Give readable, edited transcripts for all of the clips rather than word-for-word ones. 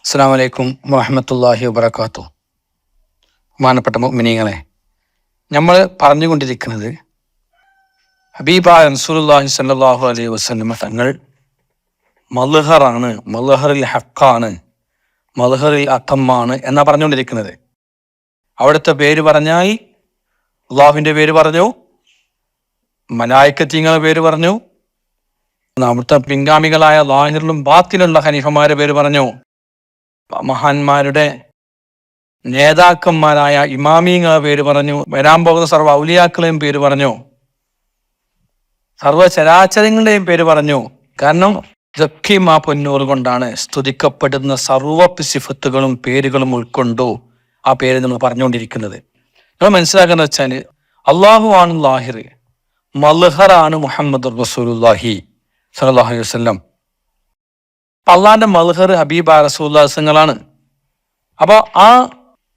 അസ്സലാമു അലൈക്കും വറഹ്മത്തുള്ളാഹി വബറകാതുഹു. ബഹുമാനപ്പെട്ട മുഅ്മിനീങ്ങളെ, നമ്മൾ പറഞ്ഞുകൊണ്ടിരിക്കുന്നത് ഹബീബായ റസൂലുള്ളാഹി സ്വല്ലല്ലാഹു അലൈഹി വസല്ലം തങ്ങൾ മൽഹറാണ്, മൽഹറിൽ ഹഖാണ്, മൽഹറിൽ അത്തമാണ് എന്നാ പറഞ്ഞുകൊണ്ടിരിക്കുന്നത്. അവിടുത്തെ പേര് പറഞ്ഞാൽ അള്ളാഹുവിൻ്റെ പേര് പറഞ്ഞു, മലായിക്കത്തീങ്ങളുടെ പേര് പറഞ്ഞു, അവിടുത്തെ പിൻഗാമികളായ ലാഹിറിലും ബാത്തിലുള്ള ഖലീഫമാരുടെ പേര് പറഞ്ഞു, മഹാന്മാരുടെ നേതാക്കന്മാരായ ഇമാമീങ്ങളുടെ പേര് പറഞ്ഞു, വരാൻ പോകുന്ന സർവ്വ ഔലിയാക്കളെയും പേര് പറഞ്ഞു, സർവ്വചരാചരങ്ങളുടെയും പേര് പറഞ്ഞു. കാരണം ഇതൊക്കെ ആ പൊന്നൂറ് കൊണ്ടാണ് സ്തുതിക്കപ്പെടുന്ന സർവ്വ സിഫത്തുകളും പേരുകളും ഉൾക്കൊണ്ടു ആ പേര് നമ്മൾ പറഞ്ഞുകൊണ്ടിരിക്കുന്നത്. നമ്മൾ മനസ്സിലാക്കുന്നത് വെച്ചാൽ അള്ളാഹു ആണ് ലാഹിർ, മൽഹറാണ് മുഹമ്മദ് റസൂലുള്ളാഹി സ്വല്ലല്ലാഹു അലൈഹി വസല്ലം. അള്ളാഹിന്റെ മൽഹർ ഹബീബായ റസൂലുള്ളാഹിങ്ങളാണ്. അപ്പോൾ ആ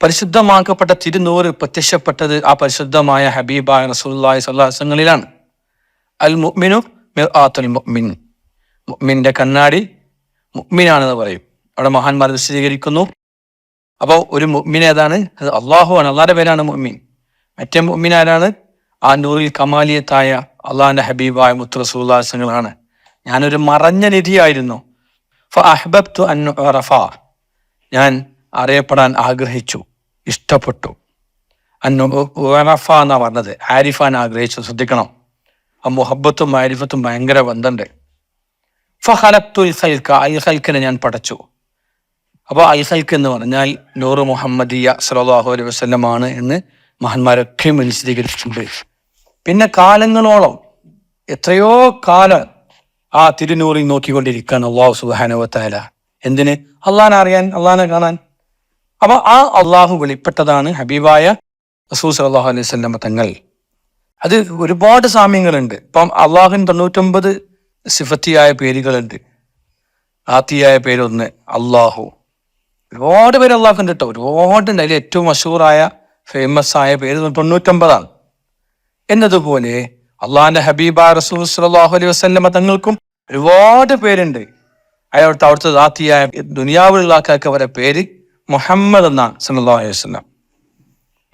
പരിശുദ്ധമാക്കപ്പെട്ട തിരുനൂറ് പ്രത്യക്ഷപ്പെട്ടത് ആ പരിശുദ്ധമായ ഹബീബായ റസൂലുള്ളാഹി സ്വല്ലല്ലാഹു അലൈഹി വസല്ലങ്ങളിലാണ്. അൽ മുഅ്മിനു മിർആത്തുൽ മുഅ്മിൻ, മുഅ്മിന്റെ കണ്ണാടി മുഅ്മിനാണെന്ന് പറയും. അവിടെ മഹാന്മാർ വിശദീകരിക്കുന്നു. അപ്പോൾ ഒരു മുഅ്മിൻ ഏതാണ്? അത് അള്ളാഹു ആണ്, അള്ളാഹിന്റെ പേരാണ് മുഅ്മിൻ. മറ്റേ മുഅ്മിൻ ആരാണ്? ആ നൂറിൽ കമാലിയത്തായ അള്ളാഹിന്റെ ഹബീബായ മുത്ത് റസൂലുള്ളാഹി സ്വല്ലല്ലാഹു. ഞാനൊരു മറഞ്ഞ നിധിയായിരുന്നു. ഫഅഹ്ബബ്തു അൻ ഉറഫ, ഞാൻ അറിയപ്പെടാൻ ആഗ്രഹിച്ചു, ഇഷ്ടപ്പെട്ടു. ഉറഫ എന്നാ പറഞ്ഞത്, ആരിഫാൻ ആഗ്രഹിച്ചു. ശ്രദ്ധിക്കണം, ആ മുഹബത്തും ആരിഫത്തും ഭയങ്കര ബന്ധമുണ്ട്. ഫഖലഖ്തു ഖൽഖിനെ ഞാൻ പടച്ചു. അപ്പോൾ ഖൽഖ് എന്ന് പറഞ്ഞാൽ നൂറ് മുഹമ്മദിയ സ്വല്ലല്ലാഹു അലൈഹി വസല്ലം ആണ് എന്ന് മഹാന്മാരൊക്കെ വിശദീകരിച്ചിട്ടുണ്ട്. പിന്നെ കാലങ്ങളോളം, എത്രയോ കാലം ആ തിരുനൂറിൽ നോക്കിക്കൊണ്ടിരിക്കുകയാണ് അള്ളാഹു സുബ്ഹാനഹു വ തആല. എന്തിന്? അള്ളാഹിനെ അറിയാൻ, അള്ളാഹിനെ കാണാൻ. അപ്പൊ ആ അള്ളാഹു വെളിപ്പെട്ടതാണ് ഹബീബായ റസൂൽ സല്ലല്ലാഹു അലൈഹി വസല്ലം തങ്ങൾ. അത് ഒരുപാട് സാമ്യങ്ങളുണ്ട്. ഇപ്പം അള്ളാഹുവിന് 99 സിഫത്തിയായ പേരുകളുണ്ട്. ആത്തിയായ പേരൊന്ന് അള്ളാഹു. ഒരുപാട് പേര് അള്ളാഹുണ്ട് കേട്ടോ, ഒരുപാടുണ്ട്. അതിൽ ഏറ്റവും മഷൂറായ ഫേമസ് ആയ പേര് 99 എന്നതുപോലെ അള്ളാഹിന്റെ ഹബീബായ റസൂൽ സല്ലല്ലാഹു അലൈഹി വസല്ലം തങ്ങൾക്കും ഒരുപാട് പേരുണ്ട്. അവിടുത്തെ ദാത്തിയായ ദുനിയാവിലുള്ള ആൾക്കാർക്ക് അവരുടെ പേര് മുഹമ്മദ് എന്നാണ് സല്ലല്ലാഹു അലൈഹി വസല്ലം.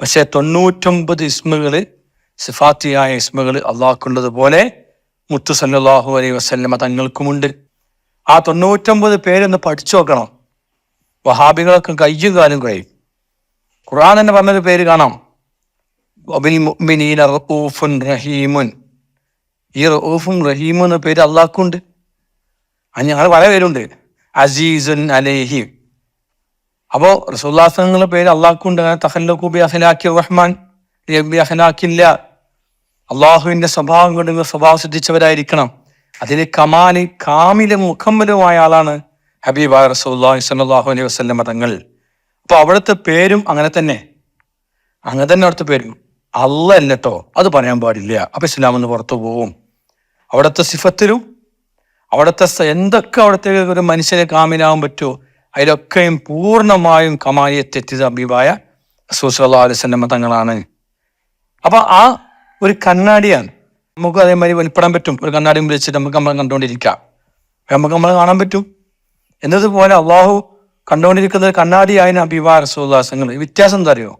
പക്ഷെ 99 ഇസ്മുകള്, സിഫാത്തിയായ ഇസ്മുകൾ അള്ളാഹ്ക്കുള്ളതുപോലെ മുത്തു സല്ലല്ലാഹു അലൈഹി വസല്ലം തങ്ങൾക്കുമുണ്ട്. ആ 99 പേരൊന്ന് പഠിച്ചു നോക്കണം. വഹാബികളൊക്കെ കയ്യും കാലും കഴിയും. ഖുർആൻ തന്നെ പറഞ്ഞൊരു പേര് കാണാം, വബിൽ മുഅ്മിനീന റഊഫുൻ റഹീമുൻ. ഈ റഊഫും റഹീമും എന്ന പേര് അള്ളാഹ്ക്കുണ്ട്. ഞങ്ങൾ പല പേരുണ്ട്, അസീസുൻ അലൈഹി. അപ്പോൾ റസൂലുള്ളാഹി സ്വല്ലല്ലാഹു പേര് അള്ളാഹ്ക്കുണ്ട്. തഖല്ലഖു ബി അഖ്ലാഖിർ റഹ്മാൻ ബി അഖ്ലാഖില്ല. അള്ളാഹുവിന്റെ സ്വഭാവം കൊണ്ട് നിങ്ങൾ സ്വഭാവം ശ്രദ്ധിച്ചവരായിരിക്കണം. അതിൽ കമാല്, കാമിലും മുക്കമ്മലുമായ ആളാണ് ഹബീബായ റസൂലുള്ളാഹി സ്വല്ലല്ലാഹു അലൈഹി വസല്ലം തങ്ങൾ. അപ്പോൾ അവിടുത്തെ പേരും അങ്ങനെ തന്നെ അവിടുത്തെ പേരും. അല്ല അല്ലട്ടോ, അത് പറയാൻ പാടില്ല. അപ്പൊ ഇസ്ലാമെന്ന് പുറത്തു പോവും. അവിടുത്തെ സിഫത്തിലും അവിടുത്തെ എന്തൊക്കെ അവിടുത്തെ ഒരു മനുഷ്യനെ കാമിലാവാൻ പറ്റുമോ അതിലൊക്കെയും പൂർണ്ണമായും കമാലിയത്തെത്തിയത് ഹബീബായ റസൂൽ സല്ലല്ലാഹു അലൈഹി വസല്ലം തങ്ങളാണ്. അപ്പൊ ആ ഒരു കണ്ണാടിയാണ്. നമുക്ക് അതേമാതിരി വലിപ്പെടാൻ പറ്റും. ഒരു കണ്ണാടി വെച്ചിട്ട് നമുക്ക് നമ്മൾ കണ്ടുകൊണ്ടിരിക്കാം, നമുക്ക് നമ്മൾ കാണാൻ പറ്റും. എന്നതുപോലെ അള്ളാഹു കണ്ടുകൊണ്ടിരിക്കുന്നത് കണ്ണാടിയായ ഹബീബായ റസൂലുള്ളാഹി സ്വല്ലല്ലാഹു അലൈഹി വസല്ലം. വ്യത്യാസം എന്താ അറിയോ?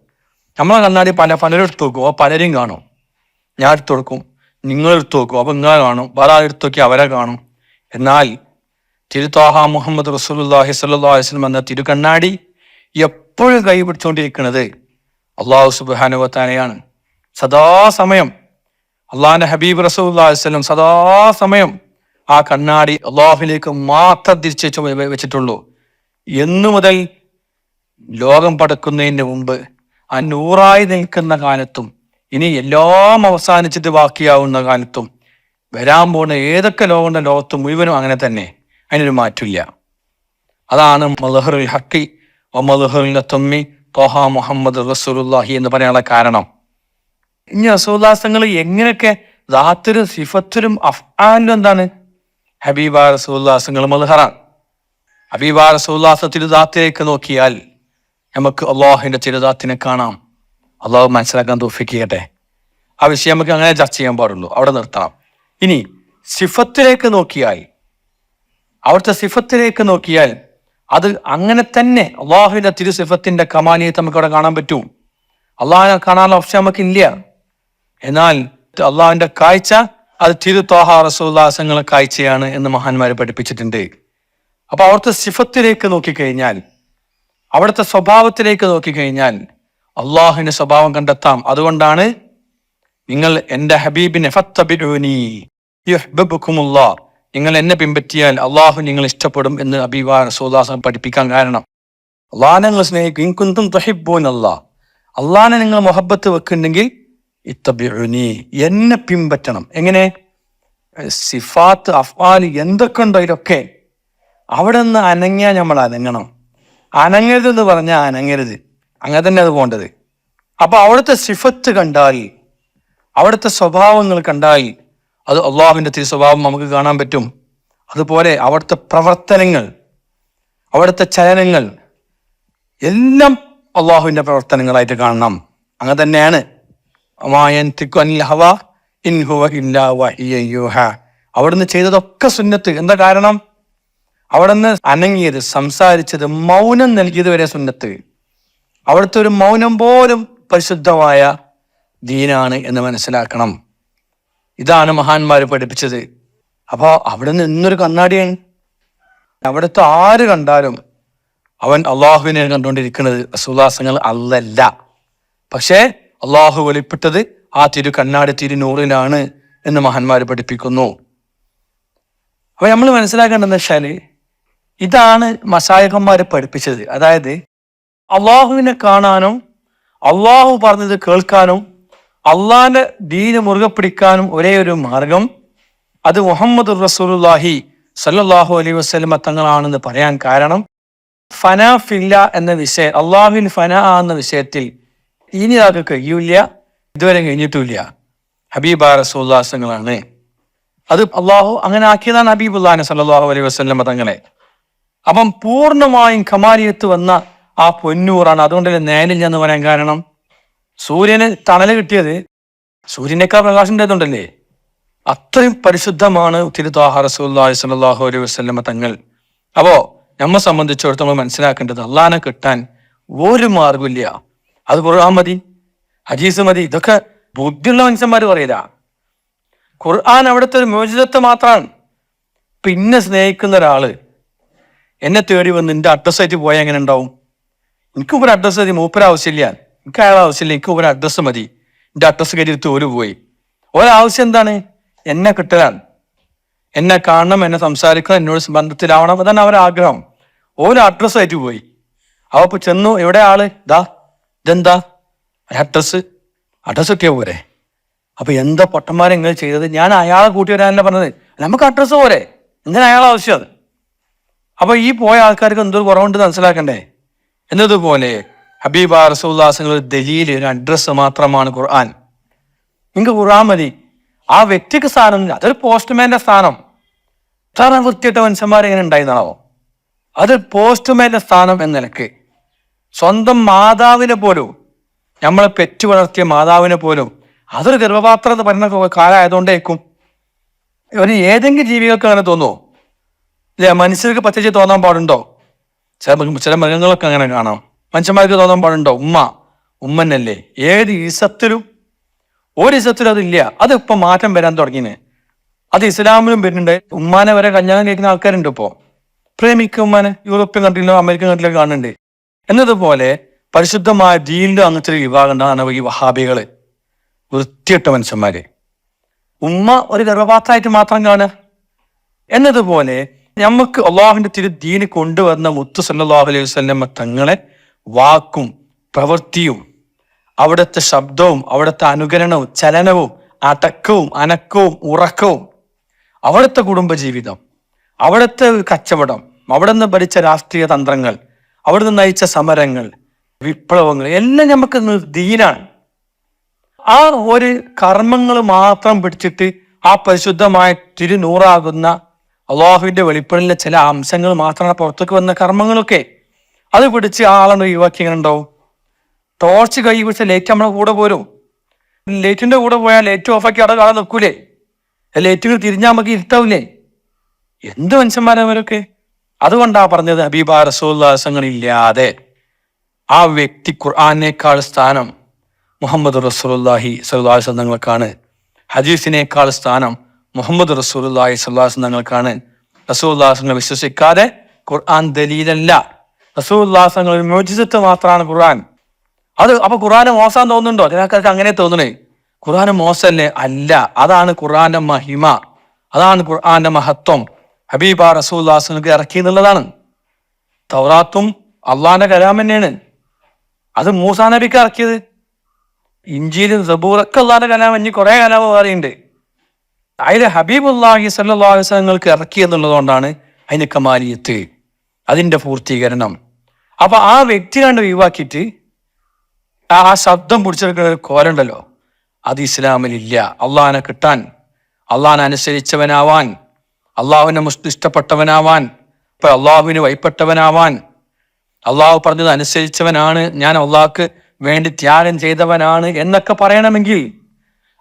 നമ്മളെ കണ്ണാടി പലരും എടുത്തു നോക്കും, അപ്പോൾ പലരും കാണും. ഞാൻ എടുത്തു കൊടുക്കും, നിങ്ങൾ എടുത്തു നോക്കും, അപ്പോൾ നിങ്ങളെ കാണും. വേറെ ആൾ എടുത്തു നോക്കി അവരെ കാണും. എന്നാൽ തിരുത്വാഹ മുഹമ്മദ് റസൂലുള്ളാഹി സ്വല്ലല്ലാഹു അലൈഹി വസല്ലം എന്ന തിരുകണ്ണാടി എപ്പോഴും കൈ പിടിച്ചുകൊണ്ടിരിക്കുന്നത് അള്ളാഹു സുബ്ഹാനഹു വ തആലയാണ്. സദാസമയം അള്ളാഹിന്റെ ഹബീബ് റസൂലുള്ളാഹി സ്വല്ലല്ലാഹു അലൈഹി വസല്ലം സദാസമയം ആ കണ്ണാടി അള്ളാഹുവിലേക്ക് മാത്രം തിരിച്ചു വെച്ചിട്ടുള്ളൂ. എന്നു മുതൽ ലോകം പടക്കുന്നതിന് മുമ്പ് ആ നൂറായി നിൽക്കുന്ന കാലത്തും ഇനി എല്ലാം അവസാനിച്ചിട്ട് ബാക്കിയാവുന്ന കാലത്തും വരാൻ പോകുന്ന ഏതൊക്കെ ലോകമുണ്ട് ലോകത്ത് മുഴുവനും അങ്ങനെ തന്നെ, അതിനൊരു മാറ്റമില്ല. അതാണ് മൽഹറുൽ ഹഖി വ മൽഹറുൽ തമ്മി ത്വാഹ മുഹമ്മദ് റസൂലുള്ളാഹി എന്ന് പറയാനുള്ള കാരണം. ഇനി റസൂലുള്ളാഹി തങ്ങൾ എങ്ങനെയൊക്കെ ദാത്തിലും സിഫത്തിലും അഫ്ആലിലും എന്താണ്? ഹബീബായ റസൂലുള്ളാഹി തങ്ങൾ മൽഹറാണ്. ഹബീബായ റസൂലുള്ളാഹി തിരുദാത്തിലേക്ക് നോക്കിയാൽ നമുക്ക് അള്ളാഹുവിന്റെ തിരുദാത്തിനെ കാണാം. അള്ളാഹു മനസ്സിലാക്കാൻ തൗഫീഖ് ചെയ്യട്ടെ. ആ വിഷയം നമുക്ക് അങ്ങനെ ചർച്ച ചെയ്യാൻ പാടുള്ളൂ, അവിടെ നിർത്തണം. ഇനി സിഫത്തിലേക്ക് നോക്കിയാൽ, അവിടുത്തെ സിഫത്തിലേക്ക് നോക്കിയാൽ അത് അങ്ങനെ തന്നെ അള്ളാഹുവിന്റെ തിരുസിഫത്തിന്റെ കമാലിയത്ത് നമുക്ക് അവിടെ കാണാൻ പറ്റും. അള്ളാഹിനെ കാണാനുള്ള ഓപ്ഷൻ നമുക്ക് ഇല്ല. എന്നാൽ അള്ളാഹുവിന്റെ കാഴ്ച അത് തിരു ത്വാഹ റസൂലുള്ളാഹിയുടെ കാഴ്ചയാണ് എന്ന് മഹാന്മാര് പഠിപ്പിച്ചിട്ടുണ്ട്. അപ്പൊ അവിടുത്തെ സിഫത്തിലേക്ക് നോക്കിക്കഴിഞ്ഞാൽ, അവിടുത്തെ സ്വഭാവത്തിലേക്ക് നോക്കിക്കഴിഞ്ഞാൽ അള്ളാഹുവിന്റെ സ്വഭാവം കണ്ടെത്താം. അതുകൊണ്ടാണ് നിങ്ങൾ എൻ്റെ ഹബീബിനെ ഫത്തബിഊനി യുഹ്ബിബുകുമുല്ലാഹ്, നിങ്ങൾ എന്നെ പിൻപറ്റിയാൽ അള്ളാഹു നിങ്ങൾ ഇഷ്ടപ്പെടും എന്ന് ഹബീബായ റസൂലുള്ളാഹി പഠിപ്പിക്കാൻ കാരണം, അള്ളാഹിനെ നിങ്ങൾ സ്നേഹിക്കും. ഇൻ കുന്തും തുഹിബ്ബൂനല്ലാഹ്, അള്ളാഹിനെ നിങ്ങൾ മുഹബ്ബത്ത് വെക്കുന്നുണ്ടെങ്കിൽ ഇത്തബിഊനി, എന്നെ പിൻപറ്റണം. എങ്ങനെ? സിഫാത്ത് അഫ്ആല് എന്തൊക്കെ ഉണ്ടോ ഇതൊക്കെ അവിടെ നിന്ന് അനങ്ങിയാൽ നമ്മൾ അനങ്ങണം. അനങ്ങരുത് എന്ന് പറഞ്ഞാൽ അനങ്ങരുത്, അങ്ങനെ തന്നെ അത് പോകേണ്ടത്. അപ്പൊ അവിടുത്തെ സിഫത്ത് കണ്ടാൽ, അവിടുത്തെ സ്വഭാവങ്ങൾ കണ്ടാൽ അത് അള്ളാഹുവിന്റെ തിരുസ്വഭാവം നമുക്ക് കാണാൻ പറ്റും. അതുപോലെ അവിടുത്തെ പ്രവർത്തനങ്ങൾ, അവിടുത്തെ ചലനങ്ങൾ എല്ലാം അള്ളാഹുവിന്റെ പ്രവർത്തനങ്ങളായിട്ട് കാണണം. അങ്ങനെ തന്നെയാണ് അവിടുന്ന് ചെയ്തതൊക്കെ സുന്നത്ത്. എന്താ കാരണം? അവിടുന്ന് അനങ്ങിയത്, സംസാരിച്ചത്, മൗനം നൽകിയത് വരെ സുന്നത്ത്. അവിടുത്തെ ഒരു മൗനം പോലും പരിശുദ്ധമായ ദീനാണ് എന്ന് മനസ്സിലാക്കണം. ഇതാണ് മഹാന്മാര് പഠിപ്പിച്ചത്. അപ്പൊ അവിടുന്ന് എന്നൊരു കണ്ണാടിയാണ്. അവിടുത്തെ ആര് കണ്ടാലും അവൻ അള്ളാഹുവിനെ കണ്ടുകൊണ്ടിരിക്കുന്നത്, റസൂലുള്ളാഹികൾ അല്ലല്ല. പക്ഷേ അള്ളാഹു വെളിപ്പെട്ടത് ആ തിരു കണ്ണാടി തിരുനൂറിലാണ് എന്ന് മഹാന്മാര് പഠിപ്പിക്കുന്നു. അപ്പൊ നമ്മൾ മനസ്സിലാക്കേണ്ടതെന്ന് വെച്ചാല് ഇതാണ് മശായിഖന്മാരെ പഠിപ്പിച്ചത്. അതായത് അള്ളാഹുവിനെ കാണാനും അള്ളാഹു പറഞ്ഞത് കേൾക്കാനും അള്ളാഹിന്റെ ദീന് മുറുകെ പിടിക്കാനും ഒരേ ഒരു മാർഗം അത് മുഹമ്മദ് റസൂലുള്ളാഹി സല്ലല്ലാഹു അലൈഹി വസല്ലമ തങ്ങളാണെന്ന് പറയാൻ കാരണം, ഫനാ ഫില്ല എന്ന വിഷയം, അള്ളാഹുവിൻ ഫനാ എന്ന വിഷയത്തിൽ ഇനി ആൾക്ക് കഴിയൂല, ഇതുവരെ കഴിഞ്ഞിട്ടില്ല. ഹബീബായ റസൂലുള്ളാഹി തങ്ങളാണ്. അത് അള്ളാഹു അങ്ങനെ ആക്കിയതാണ് ഹബീബുല്ലാഹി സല്ലല്ലാഹു അലൈഹി വസല്ലമ തങ്ങളെ. അപ്പം പൂർണ്ണമായും കമാലിയത്ത് വന്ന ആ പൊന്നൂറാണ്. അതുകൊണ്ടല്ലേ നേരില്ല എന്ന് പറയാൻ കാരണം, സൂര്യന് തണല് കിട്ടിയത് സൂര്യനേക്കാൾ പ്രകാശം ഉണ്ടായതുകൊണ്ടല്ലേ. അത്രയും പരിശുദ്ധമാണ് തിരുത്വാഹ റസൂലുള്ളാഹി സ്വല്ലല്ലാഹു അലൈഹി വസല്ലമ തങ്ങൾ. അപ്പോ നമ്മെ സംബന്ധിച്ചിടത്തോളം മനസ്സിലാക്കേണ്ടത്, അള്ളാഹിനെ കിട്ടാൻ ഒരു മാർഗമില്ല. അത് ഖുർആൻ മതി, ഹദീസ് മതി. ഇതൊക്കെ ബുദ്ധിയുള്ള മനുഷ്യന്മാര് പറയില്ല. ഖുർആൻ അവിടുത്തെ ഒരു മോചിതത്വം മാത്രമാണ്. പിന്നെ സ്നേഹിക്കുന്ന ഒരാള് എന്നെ തേടി വന്ന് എൻ്റെ അഡ്രസ്സായിട്ട് പോയാൽ എങ്ങനെ ഉണ്ടാവും? എനിക്ക് ഒരു അഡ്രസ്സ് മതി, മൂപ്പര ആവശ്യമില്ല, എനിക്ക് അയാൾ ആവശ്യമില്ല, എനിക്ക് ഒരു അഡ്രസ്സ് മതി. എൻ്റെ അഡ്രസ്സ് കയറ്റിയിട്ട് ഓര് പോയി. ഒരാവശ്യം എന്താണ്? എന്നെ കിട്ടലാണ്, എന്നെ കാണണം, എന്നെ സംസാരിക്കണം, എന്നോട് ബന്ധത്തിലാവണം, അതാണ് അവരുടെ ആഗ്രഹം. ഓരോ അഡ്രസ്സായിട്ട് പോയി. അവ ചെന്നു, എവിടെ ആള്? ഇതെന്താ അഡ്രസ്സ് കിട്ടിയ പോരെ. അപ്പൊ എന്താ പൊട്ടന്മാരെ നിങ്ങൾ ചെയ്തത്? ഞാൻ അയാളെ കൂട്ടി വരാനല്ല പറഞ്ഞത്, നമുക്ക് അഡ്രസ്സ് പോരെ, എന്തിനാ അയാളെ ആവശ്യം അത്? അപ്പൊ ഈ പോയ ആൾക്കാർക്ക് എന്തൊരു കുറവുണ്ട് മനസ്സിലാക്കണ്ടേ. എന്നതുപോലെ ഹബീബ റസൂലുള്ളാഹി ദലീൽ, ഒരു അഡ്രസ്സ് മാത്രമാണ് ഖുർആൻ. നിങ്ങൾക്ക് ഖുർആൻ മതി. ആ വ്യക്തിക്ക് സ്ഥാനം, അതൊരു പോസ്റ്റ്മാന്റെ സ്ഥാനം. എത്ര വൃത്തിയിട്ട മനുഷ്യന്മാർ എങ്ങനെ ഉണ്ടായിരുന്നാണോ? അത് പോസ്റ്റ്മാന്റെ സ്ഥാനം എന്ന നിലക്ക് സ്വന്തം മാതാവിനെ പോലും, നമ്മളെ പെറ്റു വളർത്തിയ മാതാവിനെ പോലും അതൊരു ഗർഭപാത്രം എന്ന് പറയുന്ന കാലമായതുകൊണ്ടേക്കും. ഒരു ഏതെങ്കിലും ജീവികൾക്ക് അങ്ങനെ തോന്നുമോ? ഇല്ല, മനുഷ്യർക്ക് പ്രത്യേകിച്ച് തോന്നാൻ പാടുണ്ടോ? ചില മൃഗങ്ങളൊക്കെ അങ്ങനെ കാണാം. മനുഷ്യന്മാർക്ക് തോന്നാൻ പാടുണ്ടോ? ഉമ്മന്നല്ലേ. ഏത് ഇസത്തിലും ഒരു ഇസത്തിലും അതില്ല. അത് ഇപ്പൊ മാറ്റം വരാൻ തുടങ്ങിന്. അത് ഇസ്ലാമിലും വരുന്നുണ്ട്. ഉമ്മാനെ വരെ കല്യാണം കഴിക്കുന്ന ആൾക്കാരുണ്ട് ഇപ്പോ. പ്രേമിക്കും ഉമ്മാനെ. യൂറോപ്യൻ കൺട്രിയിലോ അമേരിക്കൻ കൺട്രിയിലോ കാണുന്നുണ്ട്. എന്നതുപോലെ പരിശുദ്ധമായ ദീനിലും അങ്ങനത്തെ ഒരു വിഭാഗം ഉണ്ടാകുന്ന ഈ വഹാബികള്, വൃത്തിയിട്ട മനുഷ്യന്മാര്. ഉമ്മ ഒരു ഗർഭപാത്രമായിട്ട് മാത്രം കാണുക. എന്നതുപോലെ നമുക്ക് അള്ളാഹുവിന്റെ തിരു ദീന് കൊണ്ടുവന്ന മുത്ത് സല്ലല്ലാഹു അലൈഹി വസല്ലം തങ്ങളെ വാക്കും പ്രവൃത്തിയും അവിടുത്തെ ശബ്ദവും അവിടുത്തെ അനുകരണവും ചലനവും അടക്കവും അനക്കവും ഉറക്കവും അവിടുത്തെ കുടുംബജീവിതം, അവിടുത്തെ കച്ചവടം, അവിടുന്ന് ഭരിച്ച രാഷ്ട്രീയ തന്ത്രങ്ങൾ, അവിടുന്ന് നയിച്ച സമരങ്ങൾ, വിപ്ലവങ്ങൾ എല്ലാം നമുക്ക് ദീനാണ്. ആ ഒരു കർമ്മങ്ങൾ മാത്രം പിടിച്ചിട്ട് ആ പരിശുദ്ധമായ തിരുനൂറാകുന്ന അള്ളാഹുവിന്റെ വെളിപ്പെടലിലെ ചില അംശങ്ങൾ മാത്രമാണ് പുറത്തേക്ക് വന്ന കർമ്മങ്ങളൊക്കെ. അത് പിടിച്ച് ആളാണ് ഒഴിവാക്കി എങ്ങനെ ഉണ്ടാവും? ടോർച്ച് കൈ പിടിച്ച ലൈറ്റ് നമ്മളെ കൂടെ പോരും. ലൈറ്റിന്റെ കൂടെ പോയാൽ ലൈറ്റ് ഓഫാക്കി അവിടെ കാണാൻ നിൽക്കൂലേ? ലൈറ്റുകൾ തിരിഞ്ഞാൽ നമുക്ക് ഇരുട്ടാവില്ലേ? എന്ത് മനുഷ്യന്മാരവരൊക്കെ. അതുകൊണ്ടാ പറഞ്ഞത് ഹബീബ റസൂലുള്ളാഹില്ലാതെ ആ വ്യക്തി ഖുർആനേക്കാൾ സ്ഥാനം മുഹമ്മദ് റസൂലുള്ളാഹി സ്വല്ലല്ലാഹു അലൈഹി വസല്ലം തങ്ങൾക്കാണ്. ഹദീസിനേക്കാൾ സ്ഥാനം മുഹമ്മദ് റസൂലുള്ളാഹി സ്വല്ലല്ലാഹു അലൈഹി വസല്ലം തങ്ങൾക്കാണ്. റസൂലുള്ളാഹിനെ വിശ്വസിക്കാതെ ഖുർആൻ ദലീലല്ല. റസൂലുള്ളാഹിന്റെ ഒരു മുഅ്ജിസത്ത് മാത്രമാണ് ഖുർആൻ. അപ്പൊ ഖുർആന് മോശം തോന്നുന്നുണ്ടോ? ചിലർക്ക് അങ്ങനെ തോന്നണേ. ഖുർആന് മോശമല്ലേ? അല്ല, അതാണ് ഖുർആന്റെ മഹിമ, അതാണ് ഖുർആന്റെ മഹത്വം. ഹബീബ റസൂലുള്ളാഹിക്ക് ഇറക്കി എന്നുള്ളതാണ്. തൗറാത്തും അള്ളാന്റെ കലാം തന്നെയാണ്. അത് മൂസാ നബിക്ക് ഇറക്കിയത്. ഇഞ്ചീലും സബൂറൊക്കെ അള്ളാന്റെ കലാം. ഇനി കുറെ കലാമ് പറയുന്നുണ്ട്. അതില് ഹബീബുല്ലാഹി സ്വല്ലല്ലാഹു അലൈഹി വസല്ലം ഇറക്കി എന്നുള്ളത് കൊണ്ടാണ് അതിന് കമാലിയത്ത്, അതിന്റെ പൂർത്തീകരണം. അപ്പൊ ആ വ്യക്തി കണ്ട് ഒഴിവാക്കിയിട്ട് ആ ശബ്ദം പിടിച്ചെടുക്കുന്ന ഒരു കോലുണ്ടല്ലോ, അത് ഇസ്ലാമിലില്ല. അള്ളാഹിനെ കിട്ടാൻ, അള്ളാഹിനെ അനുസരിച്ചവനാവാൻ, അള്ളാഹുവിനെ ഇഷ്ടപ്പെട്ടവനാവാൻ, ഇപ്പൊ അള്ളാഹുവിന് വഴിപ്പെട്ടവനാവാൻ, അള്ളാഹു പറഞ്ഞത് അനുസരിച്ചവനാണ്, ഞാൻ അള്ളാഹ്ക്ക് വേണ്ടി ത്യാഗം ചെയ്തവനാണ് എന്നൊക്കെ പറയണമെങ്കിൽ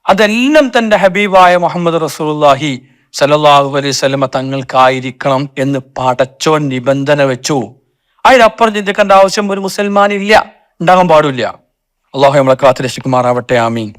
അതെല്ലാം തന്റെ ഹബീബായ മുഹമ്മദ് റസൂലുള്ളാഹി സ്വല്ലല്ലാഹു അലൈഹി വസല്ലമ തങ്ങൾക്കായിരിക്കണം എന്ന് പടച്ചോൻ നിബന്ധന വെച്ചു. അതിനപ്പുറം ചിന്തിക്കേണ്ട ആവശ്യം ഒരു മുസൽമാനില്ല, ഉണ്ടാകാൻ പാടില്ല. അള്ളാഹു നമ്മളെ കാത്ത് രക്ഷിക്കുമാറാവട്ടെ. ആമീൻ.